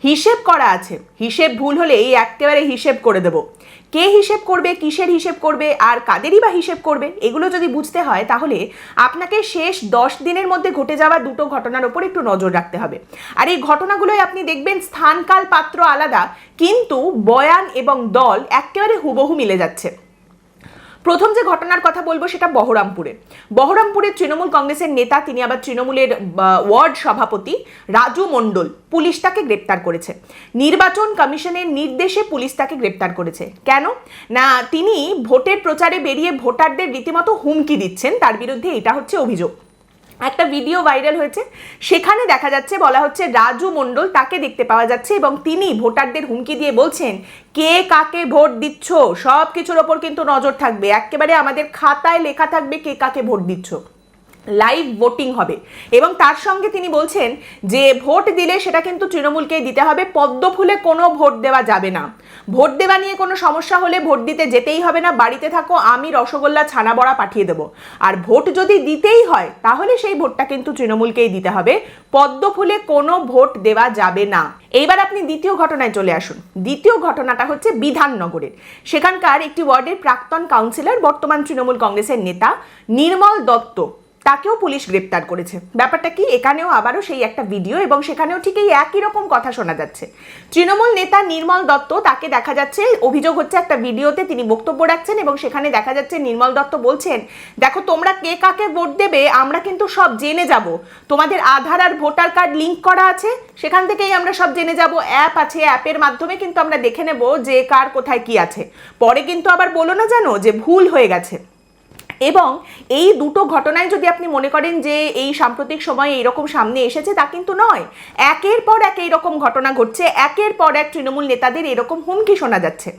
হিসেব করা আছে, হিসেব ভুল হলে এই একেবারে হিসেব করে দেব। কে হিসেব করবে, কিসের হিসেব করবে, আর কাদেরই বা হিসেব করবে, এগুলো যদি বুঝতে হয় তাহলে আপনাকে শেষ 10 দিনের মধ্যে ঘটে যাওয়া দুটো ঘটনার ওপর একটু নজর রাখতে হবে। আর এই ঘটনাগুলোই আপনি দেখবেন স্থানকাল পাত্র আলাদা, কিন্তু বয়ান এবং দল একেবারে হুবহু মিলে যাচ্ছে। প্রথম যে ঘটনার কথা বলবো সেটা বহরমপুরের তৃণমূল কংগ্রেসের নেতা, তিনি আবার তৃণমূলের ওয়ার্ড সভাপতি রাজু মণ্ডল, পুলিশ তাকে গ্রেপ্তার করেছে। নির্বাচন কমিশনের নির্দেশে পুলিশ তাকে গ্রেপ্তার করেছে। কেন না, তিনি ভোটের প্রচারে বেরিয়ে ভোটারদের রীতিমতো হুমকি দিচ্ছেন, তার বিরুদ্ধে এটা হচ্ছে অভিযোগ। একটা ভিডিও ভাইরাল হয়েছে, সেখানে দেখা যাচ্ছে, বলা হচ্ছে রাজু মণ্ডল, তাকে দেখতে পাওয়া যাচ্ছে এবং তিনি ভোটারদের হুমকি দিয়ে বলছেন কে কাকে ভোট দিচ্ছ, সব কিছুর ওপর কিন্তু নজর থাকবে, একেবারে আমাদের খাতায় লেখা থাকবে কে কাকে ভোট দিচ্ছ, লাইভ ভোটিং হবে। এবং তার সঙ্গে তিনি বলছেন যে ভোট দিলে সেটা কিন্তু তৃণমূলকেই দিতে হবে, পদ্ম ফুলে কোনো ভোট দেওয়া যাবে না, ভোট দেওয়া নিয়ে কোনো সমস্যা হলে ভোট দিতে যেতেই হবে না, বাড়িতে থাকো, আমি রসগোল্লা ছানা বড়া পাঠিয়ে দেবো, আর ভোট যদি দিতেই হয় তাহলে সেই ভোটটা কিন্তু তৃণমূলকেই দিতে হবে, পদ্ম ফুলে কোনো ভোট দেওয়া যাবে না। এইবার আপনি দ্বিতীয় ঘটনায় চলে আসুন। দ্বিতীয় ঘটনাটা হচ্ছে বিধাননগরের, সেখানকার একটি ওয়ার্ডের প্রাক্তন কাউন্সিলর, বর্তমান তৃণমূল কংগ্রেসের নেতা নির্মল দত্ত, তাকেও পুলিশ গ্রেপ্তার করেছে। ব্যাপারটা কি, এখানেও আবারও সেই একটা ভিডিও এবং সেখানেও ঠিক এই একই রকম কথা শোনা যাচ্ছে। তৃণমূল নেতা নির্মল দত্ত, তাকে দেখা যাচ্ছে, অভিযোগ হচ্ছে একটা ভিডিওতে তিনি বক্তব্য রাখছেন এবং সেখানে দেখা যাচ্ছে নির্মল দত্ত বলছেন, দেখো তোমরা কে কাকে ভোট দেবে আমরা কিন্তু সব জেনে যাব, তোমাদের আধার আর ভোটার কার্ড লিঙ্ক করা আছে, সেখান থেকেই আমরা সব জেনে যাব, অ্যাপ আছে, অ্যাপের মাধ্যমে কিন্তু আমরা দেখে নেব যে কার কোথায় কি আছে, পরে কিন্তু আবার বলো না জানো যে ভুল হয়ে গেছে। এবং এই দুটো ঘটনায় যদি আপনি মনে করেন যে এই সাম্প্রতিক সময়ে এইরকম সামনে এসেছে, তা কিন্তু নয়, একের পর এক এইরকম ঘটনা ঘটছে, একের পর এক তৃণমূল নেতাদের এরকম হুমকি শোনা যাচ্ছে।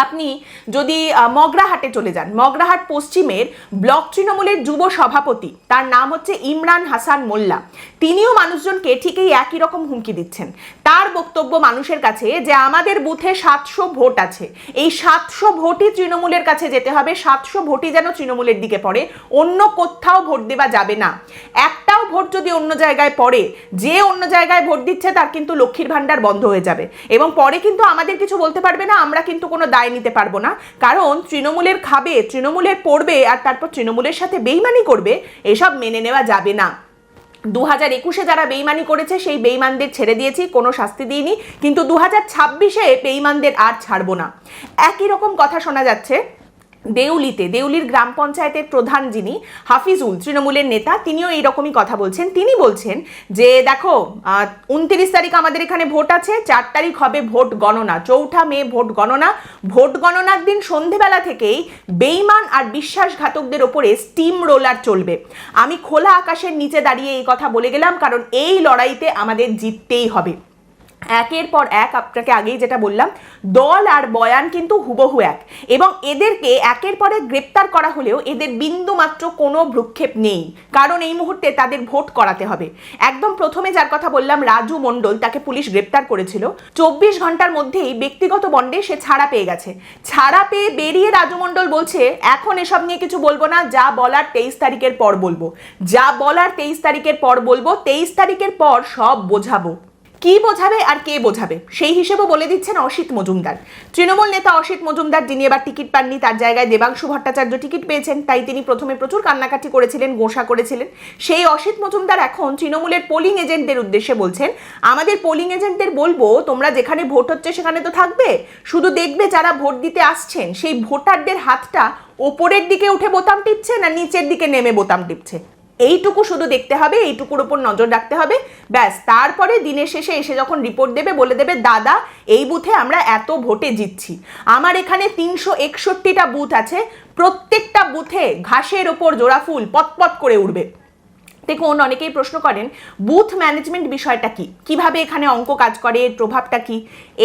আপনি যদি মগরাহাটে চলে যান, মগরাহাট পশ্চিমের ব্লক তৃণমূলের যুব সভাপতি, তার নাম হচ্ছে ইমরান হাসান মোল্লা, তিনিও মানুষজনকে ঠিক এই একই রকম হুমকি দিচ্ছেন। তার বক্তব্য মানুষের কাছে যে আমাদের বুথে 700 ভোট আছে, এই 700 ভোটই তৃণমূলের কাছে যেতে হবে, 700 ভোটই যেন তৃণমূলের দিকে পড়ে, অন্য কোথাও ভোট দেওয়া যাবে না, একটাও ভোট যদি অন্য জায়গায় পড়ে, যে অন্য জায়গায় ভোট দিচ্ছে তার কিন্তু লক্ষ্মীর ভাণ্ডার বন্ধ হয়ে যাবে এবং পরে কিন্তু আমাদের কিছু বলতে পারবে না, আমরা কিন্তু কোনো দায় নিতে পারবো না, কারণ তৃণমূলের খাবে, তৃণমূলের পড়বে আর তারপর তৃণমূলের সাথে বেইমানি করবে, এসব মেনে নেওয়া যাবে না। 2021-এ যারা বেইমানি করেছে সেই বেইমানদের ছেড়ে দিয়েছি, কোনো শাস্তি দিইনি, কিন্তু 2026-এ বেইমানদের আর ছাড়বো না। একই রকম কথা শোনা যাচ্ছে দেউলির গ্রাম পঞ্চায়েতের প্রধান যিনি হাফিজুল, তৃণমূলের নেতা, তিনিও এইরকমই কথা বলছেন। তিনি বলছেন যে দেখো 29 তারিখ আমাদের এখানে ভোট আছে, 4 তারিখ হবে ভোট গণনা, 4 মে ভোট গণনা, ভোট গণনার দিন সন্ধেবেলা থেকেই বেইমান আর বিশ্বাসঘাতকদের ওপরে স্টিম রোলার চলবে। আমি খোলা আকাশের নিচে দাঁড়িয়ে এই কথা বলে গেলাম, কারণ এই লড়াইতে আমাদের জিততেই হবে। একের পর এক, আপনাকে আগেই যেটা বললাম, দল আর বয়ান কিন্তু হুবহু এক, এবং এদেরকে একের পর এক গ্রেপ্তার করা হলেও এদের বিন্দু মাত্র কোনো ভ্রুক্ষেপ নেই, কারণ এই মুহূর্তে তাদের ভোট করাতে হবে। একদম প্রথমে যার কথা বললাম রাজু মণ্ডল, তাকে পুলিশ গ্রেপ্তার করেছিল, 24 ঘন্টার মধ্যেই ব্যক্তিগত বন্ডে সে ছাড়া পেয়ে গেছে। ছাড়া পেয়ে বেরিয়ে রাজু মণ্ডল বলছে এখন এসব নিয়ে কিছু বলবো না, যা বলার 23 তারিখের পর বলবো, যা বলার 23 তারিখের পর বলবো, 23 তারিখের পর সব বোঝাবো। কি বোঝাবে আর কে বোঝাবে সেই হিসেবেও বলে দিচ্ছেন অসিত মজুমদার, তৃণমূল নেতা অসিত মজুমদার, যিনি এবার টিকিট পাননি, তার জায়গায় দেবাংশু ভট্টাচার্য টিকিট পেয়েছেন, তাই তিনি প্রথমে প্রচুর কান্নাকাটি করেছিলেন, গোঁসা করেছিলেন। সেই অসিত মজুমদার এখন তৃণমূলের পোলিং এজেন্টদের উদ্দেশ্যে বলছেন, আমাদের পোলিং এজেন্টদের বলবো তোমরা যেখানে ভোট হচ্ছে সেখানে তো থাকবে, শুধু দেখবে যারা ভোট দিতে আসছেন সেই ভোটারদের হাতটা ওপরের দিকে উঠে বোতাম টিপছে না নিচের দিকে নেমে বোতাম টিপছে, এইটুকু শুধু দেখতে হবে, এইটুকুর উপর নজর রাখতে হবে, ব্যাস। তারপরে দিনের শেষে এসে যখন রিপোর্ট দেবে বলে দেবে দাদা এই বুথে আমরা এত ভোটে জিতছি। আমার এখানে 361টা বুথ আছে, প্রত্যেকটা বুথে ঘাসের ওপর জোড়া ফুল পতপত করে উঠবে। দেখুন, অনেকেই প্রশ্ন করেন বুথ ম্যানেজমেন্ট বিষয়টা কি, কিভাবে এখানে অঙ্ক কাজ করে, এর প্রভাবটা কি।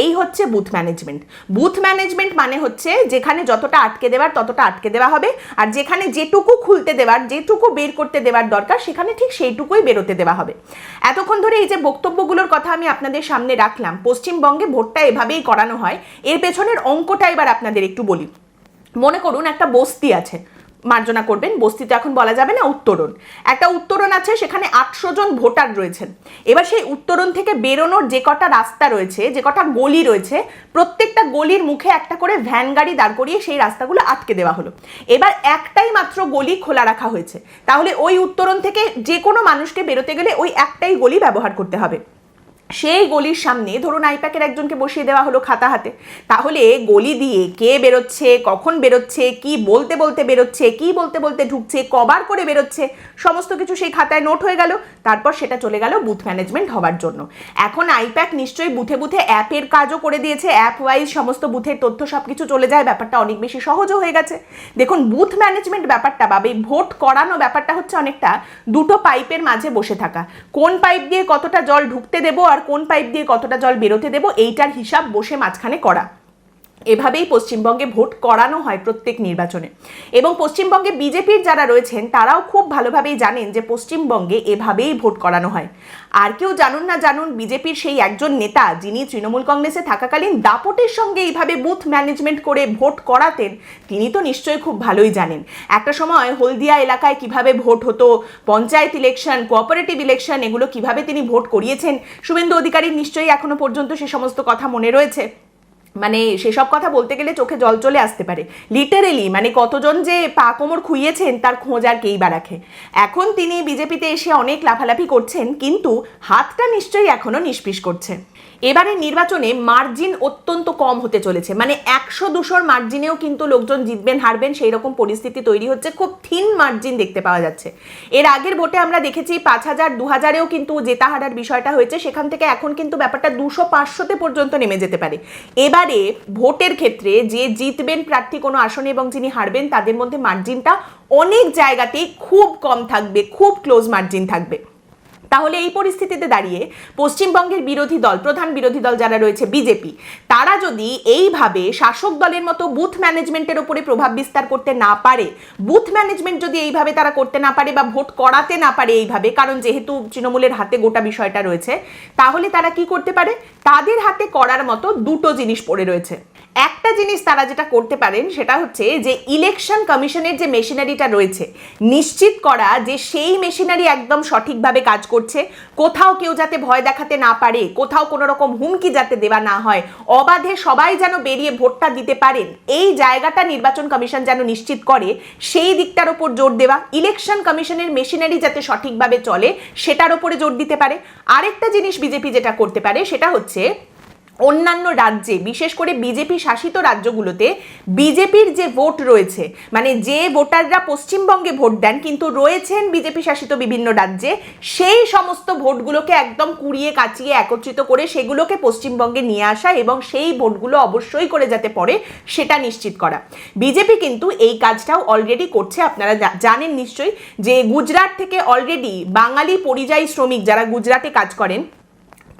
এই হচ্ছে বুথ ম্যানেজমেন্ট। বুথ ম্যানেজমেন্ট মানে হচ্ছে যেখানে যতটা আটকে দেওয়ার ততটা আটকে দেওয়া হবে, আর যেখানে যেটুকু খুলতে দেওয়ার, যেটুকু বের করতে দেওয়ার দরকার সেখানে ঠিক সেইটুকুই বেরোতে দেওয়া হবে। এতক্ষণ ধরে এই যে বক্তব্যগুলোর কথা আমি আপনাদের সামনে রাখলাম, পশ্চিমবঙ্গে ভোটটা এভাবেই করানো হয়, এর পেছনের অঙ্কটা এবার আপনাদের একটু বলি। মনে করুন একটা বস্তি আছে, মার্জনা করবেন, বস্তি তো এখন বলা যাবে না, উত্তরণ, একটা উত্তরণ আছে, সেখানে 800 জন ভোটার রয়েছেন। এবার সেই উত্তরণ থেকে বেরোনোর যে কটা রাস্তা রয়েছে, যে কটা গলি রয়েছে, প্রত্যেকটা গলির মুখে একটা করে ভ্যান গাড়ি দাঁড় করিয়ে সেই রাস্তাগুলো আটকে দেওয়া হলো। এবার একটাই মাত্র গলি খোলা রাখা হয়েছে, তাহলে ওই উত্তরণ থেকে যে কোনো মানুষকে বেরোতে গেলে ওই একটাই গলি ব্যবহার করতে হবে। সেই গলির সামনে ধরুন আইপ্যাকের একজনকে বসিয়ে দেওয়া হলো খাতা হাতে, তাহলে গলি দিয়ে কে বেরোচ্ছে, কখন বেরোচ্ছে, কি বলতে বলতে বেরোচ্ছে, কি বলতে বলতে ঢুকছে, কবার করে বেরোচ্ছে, সমস্ত কিছু সেই খাতায় নোট হয়ে গেল। তারপর সেটা চলে গেল বুথ ম্যানেজমেন্ট হওয়ার জন্য। এখন আইপ্যাক নিশ্চয়ই বুথে বুথে অ্যাপের কাজও করে দিয়েছে, অ্যাপ ওয়াইজ সমস্ত বুথের তথ্য সব কিছু চলে যায়, ব্যাপারটা অনেক বেশি সহজও হয়ে গেছে। দেখুন বুথ ম্যানেজমেন্ট ব্যাপারটা বা এই ভোট করানো ব্যাপারটা হচ্ছে অনেকটা দুটো পাইপের মাঝে বসে থাকা, কোন পাইপ দিয়ে কতটা জল ঢুকতে দেবো আর কোন পাইপ দিয়ে কতটা জল বেরোতে দেবো, এইটার হিসাব বসে মাঝখানে করা। এভাবেই পশ্চিমবঙ্গে ভোট করানো হয় প্রত্যেক নির্বাচনে। এবং পশ্চিমবঙ্গে বিজেপির যারা রয়েছেন তারাও খুব ভালোভাবেই জানেন যে পশ্চিমবঙ্গে এভাবেই ভোট করানো হয়। আর কেউ জানুন না জানুন, বিজেপির সেই একজন নেতা যিনি তৃণমূল কংগ্রেসে থাকাকালীন দাপটের সঙ্গে এইভাবে বুথ ম্যানেজমেন্ট করে ভোট করাতেন, তিনি তো নিশ্চয়ই খুব ভালোই জানেন একটা সময় হলদিয়া এলাকায় কিভাবে ভোট হতো, পঞ্চায়েত ইলেকশন, কোঅপারেটিভ ইলেকশন, এগুলো কিভাবে তিনি ভোট করিয়েছেন। শুভেন্দু অধিকারীর নিশ্চয়ই এখনো পর্যন্ত সে সমস্ত কথা মনে রয়েছে। মানে সেসব কথা বলতে গেলে চোখে জল চলে আসতে পারে, লিটারেলি মানে কতজন যে পা কোমর খুইয়েছেন তার খোঁজ আর কেই বা রাখে। এখন তিনি বিজেপিতে এসে অনেক লাফালাফি করছেন, কিন্তু হাতটা নিশ্চয়ই এখনো নিষ্পিস করছে। এবারের নির্বাচনে মার্জিন অত্যন্ত কম হতে চলেছে, মানে 100-200 মার্জিনেও কিন্তু লোকজন জিতবেন হারবেন সেই রকম পরিস্থিতি তৈরি হচ্ছে, খুব থিন মার্জিন দেখতে পাওয়া যাচ্ছে। এর আগের ভোটে আমরা দেখেছি 5000 2000-এও কিন্তু জেতা হারার বিষয়টা হয়েছে, সেখান থেকে এখন কিন্তু ব্যাপারটা 200-500-তে পর্যন্ত নেমে যেতে পারে। এবারে ভোটের ক্ষেত্রে যে জিতবেন প্রার্থী কোনো আসনে এবং যিনি হারবেন তাদের মধ্যে মার্জিনটা অনেক জায়গাতেই খুব কম থাকবে, খুব ক্লোজ মার্জিন থাকবে। তাহলে এই পরিস্থিতিতে দাঁড়িয়ে পশ্চিমবঙ্গের বিরোধী দল, প্রধান বিরোধী দল যারা রয়েছে বিজেপি, তারা যদি এইভাবে শাসক দলের মতো বুথ ম্যানেজমেন্টের উপরে প্রভাব বিস্তার করতে না পারে, বুথ ম্যানেজমেন্ট যদি এইভাবে তারা করতে না পারে বা ভোট করাতে না পারে এইভাবে, কারণ যেহেতু তৃণমূলের হাতে গোটা বিষয়টা রয়েছে, তাহলে তারা কি করতে পারে, তাদের হাতে করার মতো দুটো জিনিস পড়ে রয়েছে। একটা জিনিস তারা যেটা করতে পারেন সেটা হচ্ছে যে ইলেকশন কমিশনের যে মেশিনারিটা রয়েছে নিশ্চিত করা যে সেই মেশিনারি একদম সঠিকভাবে কাজ করছে, কোথাও কেউ যাতে ভয় দেখাতে না পারে, কোথাও কোনো রকম হুমকি যাতে দেওয়া না হয়, অবাধে সবাই যেন বেরিয়ে ভোটটা দিতে পারেন, এই জায়গাটা নির্বাচন কমিশন যেন নিশ্চিত করে, সেই দিকটার উপর জোর দেওয়া, ইলেকশন কমিশনের মেশিনারি যাতে সঠিকভাবে চলে সেটার উপরে জোর দিতে পারে। আরেকটা জিনিস বিজেপি যেটা করতে পারে সেটা হচ্ছে অন্যান্য রাজ্যে, বিশেষ করে বিজেপি শাসিত রাজ্যগুলোতে বিজেপির যে ভোট রয়েছে, মানে যে ভোটাররা পশ্চিমবঙ্গে ভোট দেন কিন্তু রয়েছেন বিজেপি শাসিত বিভিন্ন রাজ্যে, সেই সমস্ত ভোটগুলোকে একদম কুড়িয়ে কাচিয়ে একত্রিত করে সেগুলোকে পশ্চিমবঙ্গে নিয়ে আসা এবং সেই ভোটগুলো অবশ্যই করে যাতে পড়ে সেটা নিশ্চিত করা। বিজেপি কিন্তু এই কাজটাও অলরেডি করছে। আপনারা জানেন নিশ্চয়ই যে গুজরাট থেকে অলরেডি বাঙালি পরিযায়ী শ্রমিক যারা গুজরাটে কাজ করেন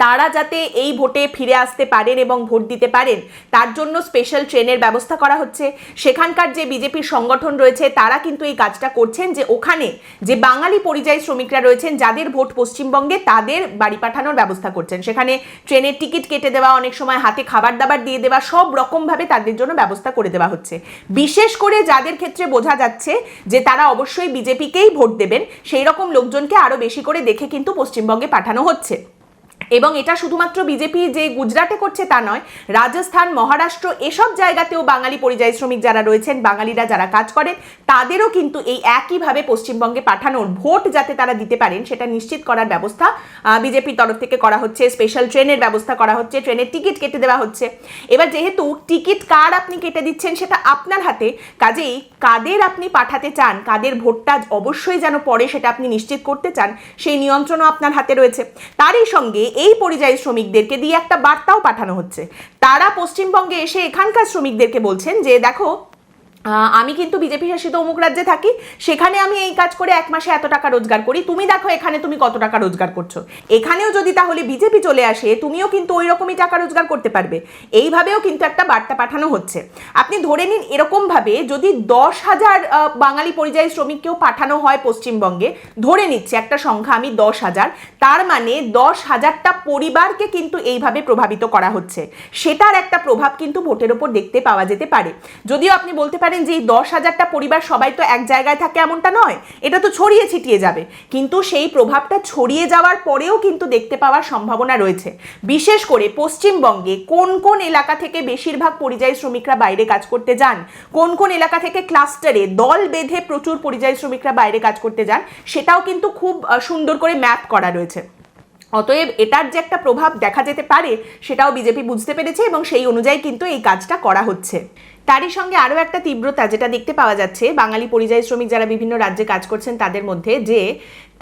তারা যাতে এই ভোটে ফিরে আসতে পারেন এবং ভোট দিতে পারেন তার জন্য স্পেশাল ট্রেনের ব্যবস্থা করা হচ্ছে। সেখানকার যে বিজেপির সংগঠন রয়েছে তারা কিন্তু এই কাজটা করছেন যে ওখানে যে বাঙালি পরিযায়ী শ্রমিকরা রয়েছেন যাদের ভোট পশ্চিমবঙ্গে তাদের বাড়ি পাঠানোর ব্যবস্থা করছেন, সেখানে ট্রেনের টিকিট কেটে দেওয়া, অনেক সময় হাতে খাবার দাবার দিয়ে দেওয়া, সব রকমভাবে তাদের জন্য ব্যবস্থা করে দেওয়া হচ্ছে। বিশেষ করে যাদের ক্ষেত্রে বোঝা যাচ্ছে যে তারা অবশ্যই বিজেপিকেই ভোট দেবেন সেই রকম লোকজনকে আরো বেশি করে দেখে কিন্তু পশ্চিমবঙ্গে পাঠানো হচ্ছে। এবং এটা শুধুমাত্র বিজেপি যে গুজরাটে করছে তা নয়, রাজস্থান, মহারাষ্ট্র এসব জায়গাতেও বাঙালি পরিযায়ী শ্রমিক যারা রয়েছেন, বাঙালিরা যারা কাজ করেন, তাদেরও কিন্তু এই একইভাবে পশ্চিমবঙ্গে পাঠানোর, ভোট যাতে তারা দিতে পারেন সেটা নিশ্চিত করার ব্যবস্থা বিজেপির তরফ থেকে করা হচ্ছে। স্পেশাল ট্রেনের ব্যবস্থা করা হচ্ছে, ট্রেনের টিকিট কেটে দেওয়া হচ্ছে। এবার যেহেতু টিকিট কার আপনি কেটে দিচ্ছেন সেটা আপনার হাতে, কাজেই কাদের আপনি পাঠাতে চান, কাদের ভোটটা অবশ্যই যেন পড়ে সেটা আপনি নিশ্চিত করতে চান, সেই নিয়ন্ত্রণও আপনার হাতে রয়েছে। তারই সঙ্গে এই পরিযায়ী শ্রমিকদেরকে দিয়ে একটা বার্তাও পাঠানো হচ্ছে। তারা পশ্চিমবঙ্গে এসে এখানকার শ্রমিকদেরকে বলছেন যে দেখো, আমি কিন্তু বিজেপি শাসিত অমুক রাজ্যে থাকি, সেখানে আমি এই কাজ করে এক মাসে এত টাকা রোজগার করি, তুমি দেখো এখানে তুমি কত টাকা রোজগার করছো, এখানেও যদি তাহলে বিজেপি চলে আসে তুমিও কিন্তু ওই রকমই টাকা রোজগার করতে পারবে। এইভাবেও কিন্তু একটা বার্তা পাঠানো হচ্ছে। আপনি ধরে নিন এরকমভাবে যদি 10,000 বাঙালি পরিযায়ী শ্রমিককেও পাঠানো হয় পশ্চিমবঙ্গে, ধরে নিচ্ছে একটা সংখ্যা আমি 10,000, তার মানে 10,000টা পরিবারকে কিন্তু এইভাবে প্রভাবিত করা হচ্ছে। সেটার একটা প্রভাব কিন্তু ভোটের ওপর দেখতে পাওয়া যেতে পারে। যদিও আপনি বলতে পারেন পারেন যে এই 10,000টা পরিবার সবাই তো এক জায়গায় থাকে এমনটা নয়, এটা তো ছড়িয়ে ছিটিয়ে যাবে, কিন্তু সেই প্রভাবটা ছড়িয়ে যাওয়ার পরেও কিন্তু দেখতে পাওয়ার সম্ভাবনা রয়েছে। বিশেষ করে পশ্চিমবঙ্গে কোন কোন এলাকা থেকে বেশিরভাগ পরিযায়ী শ্রমিকরা বাইরে কাজ করতে যান, কোন কোন এলাকা থেকে ক্লাস্টারে দল বেঁধে প্রচুর পরিযায়ী শ্রমিকরা বাইরে কাজ করতে যান, সেটাও কিন্তু খুব সুন্দর করে ম্যাপ করা রয়েছে। অতএব এটার যে একটা প্রভাব দেখা যেতে পারে সেটাও বিজেপি বুঝতে পেরেছে এবং সেই অনুযায়ী কিন্তু এই কাজটা করা হচ্ছে। তারই সঙ্গে আরও একটা তীব্রতা যেটা দেখতে পাওয়া যাচ্ছে বাঙালি পরিযায়ী শ্রমিক যারা বিভিন্ন রাজ্যে কাজ করছেন তাদের মধ্যে, যে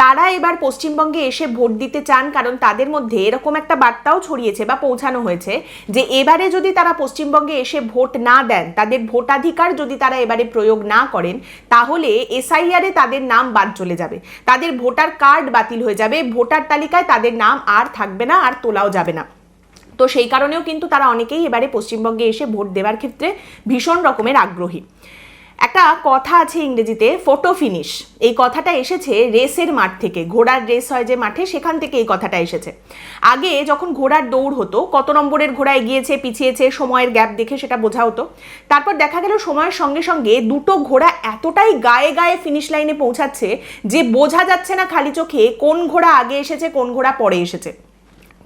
তারা এবার পশ্চিমবঙ্গে এসে ভোট দিতে চান, কারণ তাদের মধ্যে এরকম একটা বার্তাও ছড়িয়েছে বা পৌঁছানো হয়েছে যে এবারে যদি তারা পশ্চিমবঙ্গে এসে ভোট না দেন, তাদের ভোটাধিকার যদি তারা এবারে প্রয়োগ না করেন, তাহলে এসআইআরে তাদের নাম বাদ চলে যাবে, তাদের ভোটার কার্ড বাতিল হয়ে যাবে, ভোটার তালিকায় তাদের নাম আর থাকবে না, আর তোলাও যাবে না। তো সেই কারণেও কিন্তু তারা অনেকেই এবারে পশ্চিমবঙ্গে এসে ভোট দেওয়ার ক্ষেত্রে ভীষণ রকমের আগ্রহী। একটা কথা আছে ইংরেজিতে, ফটো ফিনিশ, এই কথাটা এসেছে রেসের মাঠ থেকে, ঘোড়ার রেস হয় যে মাঠে, সেখান থেকে এই কথাটা এসেছে। আগে যখন ঘোড়ার দৌড় হতো, কত নম্বরের ঘোড়া এগিয়েছে পিছিয়েছে সময়ের গ্যাপ দেখে সেটা বোঝা হতো। তারপর দেখা গেল সময়ের সঙ্গে সঙ্গে দুটো ঘোড়া এতটাই গায়ে গায়ে ফিনিশ লাইনে পৌঁছাচ্ছে যে বোঝা যাচ্ছে না খালি চোখে কোন ঘোড়া আগে এসেছে কোন ঘোড়া পরে এসেছে।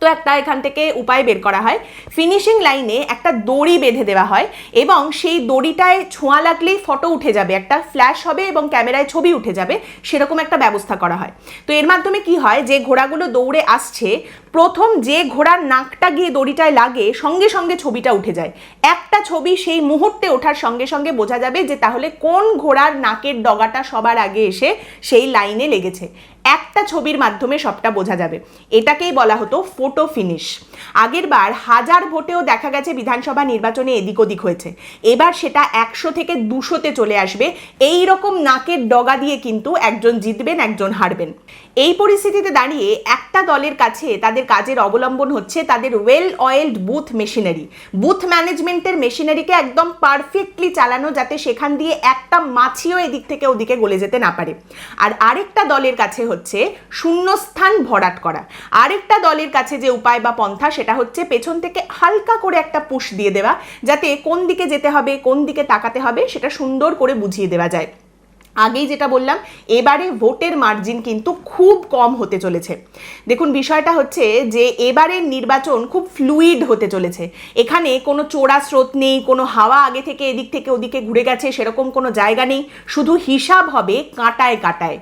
তো একটা এখান থেকে উপায় বের করা হয়, ফিনিশিং লাইনে একটা দড়ি বেঁধে দেওয়া হয় এবং সেই দড়িটায় ছোঁয়া লাগলেই ফটো উঠে যাবে, একটা ফ্ল্যাশ হবে এবং ক্যামেরায় ছবি উঠে যাবে, সেরকম একটা ব্যবস্থা করা হয়। তো এর মাধ্যমে কি হয়, যে ঘোড়াগুলো দৌড়ে আসছে প্রথম যে ঘোড়ার নাকটা গিয়ে দড়িটায় লাগে সঙ্গে সঙ্গে ছবিটা উঠে যায়, একটা ছবি সেই মুহূর্তে ওঠার সঙ্গে সঙ্গে বোঝা যাবে যে তাহলে কোন ঘোড়ার নাকের ডগাটা সবার আগে এসে সেই লাইনে লেগেছে, একটা ছবির মাধ্যমে সবটা বোঝা যাবে। এটাকেই বলা হতো ফটো ফিনিশ। আগের বার 1000 ভোটেও দেখা গেছে বিধানসভা নির্বাচনে এদিক ওদিক হয়েছে, এবার সেটা 100 থেকে 200-তে চলে আসবে। এই রকম নাকের ডগা দিয়ে কিন্তু একজন জিতবেন একজন হারবেন। এই পরিস্থিতিতে দাঁড়িয়ে একটা দলের কাছে তাদের কাজের অবলম্বন হচ্ছে তাদের well oiled booth machinery, booth ম্যানেজমেন্টের মেশিনারিকে একদম পারফেক্টলি চালানো, যাতে সেখান দিয়ে একটা মাছিও এদিক থেকে ওদিকে গলে যেতে না পারে। আর আরেকটা দলের কাছে হচ্ছে শূন্যস্থান ভরাট করা। আরেকটা দলের কাছে যে উপায় বা পন্থা সেটা হচ্ছে পেছন থেকে হালকা করে একটা পুশ দিয়ে দেওয়া, যাতে কোন দিকে যেতে হবে কোন দিকে তাকাতে হবে সেটা সুন্দর করে বুঝিয়ে দেওয়া যায়। আগেই যেটা বললাম, এবারে ভোটের মার্জিন কিন্তু খুব কম হতে চলেছে। দেখুন বিষয়টা হচ্ছে যে এবারের নির্বাচন খুব ফ্লুইড হতে চলেছে, এখানে কোনো চোরা স্রোত নেই, কোনো হাওয়া আগে থেকে এদিক থেকে ওদিকে ঘুরে গেছে সেরকম কোনো জায়গা নেই, শুধু হিসাব হবে কাঁটায় কাঁটায়।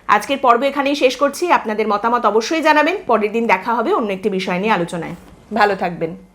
আজকের পর্ব এখানেই শেষ করছি। আপনাদের মতামত অবশ্যই জানাবেন। পরের দিন দেখা হবে অন্য একটি বিষয় নিয়ে আলোচনায়। ভালো থাকবেন।